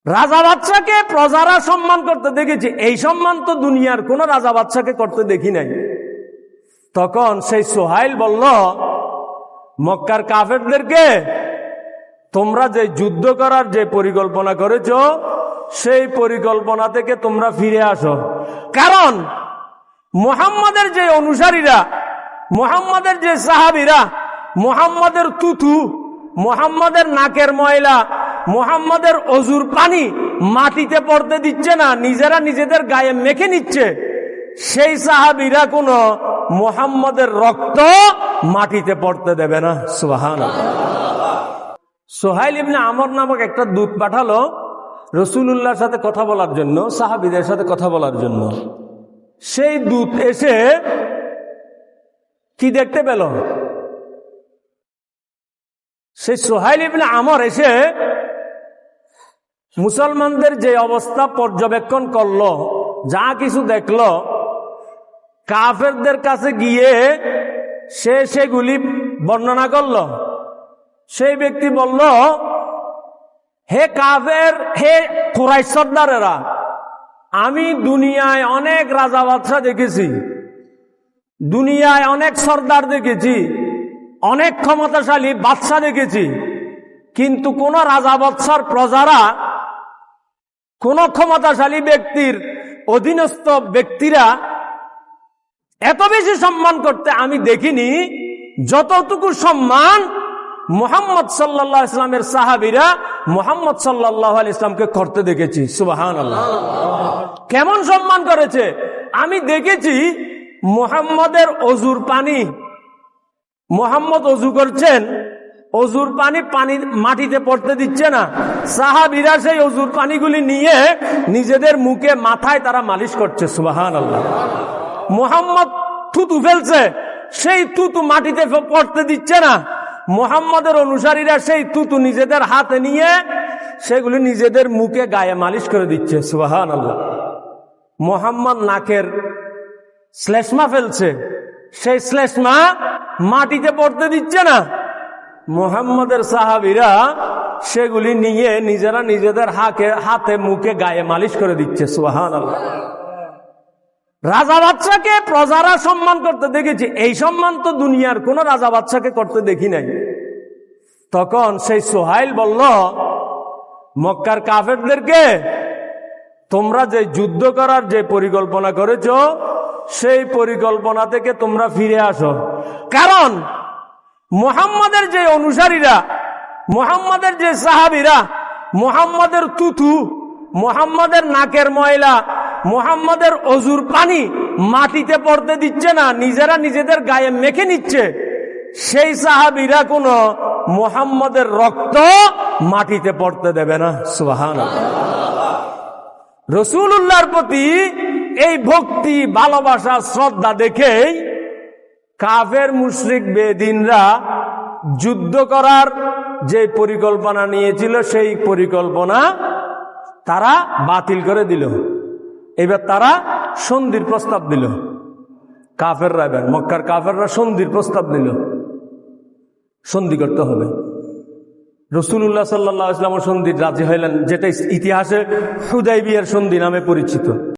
রাজা বাদশাকে প্রজারা সম্মান করতে দেখেছি, এই সম্মান তো দুনিয়ার কোন রাজা বাদশাকে করতে দেখি নাই। তখন সেই সোহাইল বলল মক্কার কাফেরদেরকে, তোমরা যে যুদ্ধ করার যে পরিকল্পনা করেছো সেই পরিকল্পনা থেকে তোমরা ফিরে আসো। কারণ মুহাম্মাদের যে অনুসারীরা, মুহাম্মাদের যে সাহাবীরা, মুহাম্মাদের তুতু, মুহাম্মাদের নাকের ময়লা, মুহাম্মাদের অজুর পানি মাটিতে পড়তে দিচ্ছে না, নিজেরা নিজেদের গায়ে মেখে নিচ্ছে। সেই সাহাবীরা কোন মুহাম্মাদের রক্ত মাটিতে পড়তে দেবে না। সুবহানাল্লাহ। সোহাইল ইবনে আমর নামক একটা দূত পাঠালো রাসূলুল্লাহর সাথে কথা বলার জন্য, সাহাবীদের সাথে কথা বলার জন্য। সেই দূত এসে কি দেখতে পেল? সেই সোহাইল ইবনে আমর এসে মুসলমানদের যে অবস্থা পর্যবেক্ষণ করলো, যা কিছু দেখলো, কাফেরদের কাছে গিয়ে সে সেগুলি বর্ণনা করল। সেই ব্যক্তি বলল, হে কাফের, হে কুরাইশ সর্দারেরা, আমি দুনিয়ায় অনেক রাজা বাদশা দেখেছি, দুনিয়ায় অনেক সর্দার দেখেছি, অনেক ক্ষমতাশালী বাদশা দেখেছি, কিন্তু কোন রাজা বাদশার প্রজারা কোন ক্ষমতাশালী ব্যক্তির অধীনস্থ ব্যক্তিরা এত বেশি সম্মান করতে আমি দেখিনি যতটুকু সম্মান মুহাম্মদ সাল্লাল্লাহু আলাইহি ওয়াসাল্লামের সাহাবীরা মুহাম্মদ সাল্লাল্লাহু আলাইহি ওয়াসাল্লামকে করতে দেখেছি। সুবহানাল্লাহ। কেমন সম্মান করেছে? আমি দেখেছি মুহাম্মদের অজুর পানি, মুহাম্মদ অজু করছেন, অজুর পানি মাটিতে পড়তে দিচ্ছে না, সাহাবীরা সেই অজুর পানিগুলি নিয়ে নিজেদের মুখে মাথায় তারা মালিশ করছে। সুবহানাল্লাহ। মুহাম্মদ থুতু ফেলছে, সেই থুতু মাটিতে পড়তে দিচ্ছে না, মুহাম্মদের অনুসারীরা সেই থুতু নিজেদের হাতে নিয়ে সেগুলি নিজেদের মুখে গায়ে মালিশ করে দিচ্ছে। সুবহানাল্লাহ। মুহাম্মদ নাকের শ্লেষ্মা ফেলছে, সেই শ্লেষ্মা মাটিতে পড়তে দিচ্ছে না, মুহাম্মদের সাহাবীরা সেগুলি নিয়ে নিজেরা নিজেদের হাতে মুখে গায়ে মালিশ করে দিচ্ছে। সুবহানাল্লাহ। রাজা বাদশাকে প্রজারা সম্মান করতে দেখেছি, এই সম্মান তো দুনিয়ার কোন রাজা বাদশাকে করতে দেখি নাই। তখন সেই সোহাইল বলল মক্কার কাফেরদেরকে, তোমরা যে যুদ্ধ করার যে পরিকল্পনা করেছো সেই পরিকল্পনা থেকে তোমরা ফিরে আসো। কারণ মুহাম্মাদের যে অনুসারীরা, মুহাম্মাদের যে সাহাবীরা, মুহাম্মাদের তুতু, মুহাম্মাদের নাকের ময়লা, মুহাম্মাদের অজুর পানি মাটিতে পড়তে দিচ্ছে না, নিজেরা নিজেদের গায়ে মেখে নিচ্ছে। সেই সাহাবীরা কোন মুহাম্মাদের রক্ত মাটিতে পড়তে দেবে না। সুবহানাল্লাহ। রাসূলুল্লাহর প্রতি এই ভক্তি, ভালোবাসা, শ্রদ্ধা দেখেই কাফের মুশরিক বেদিনরা যুদ্ধ করার যে পরিকল্পনা নিয়েছিল সেই পরিকল্পনা তারা বাতিল করে দিল। এবার তারা সন্ধির প্রস্তাব দিল। কাফেররা, এবার মক্কার কাফেররা সন্ধির প্রস্তাব দিল, সন্ধি করতে হবে। রাসূলুল্লাহ সাল্লাল্লাহু আলাইহি ওয়াসাল্লাম সন্ধি রাজি হইলেন, যেটা ইতিহাসে হুদাইবিয়ার সন্ধি নামে পরিচিত।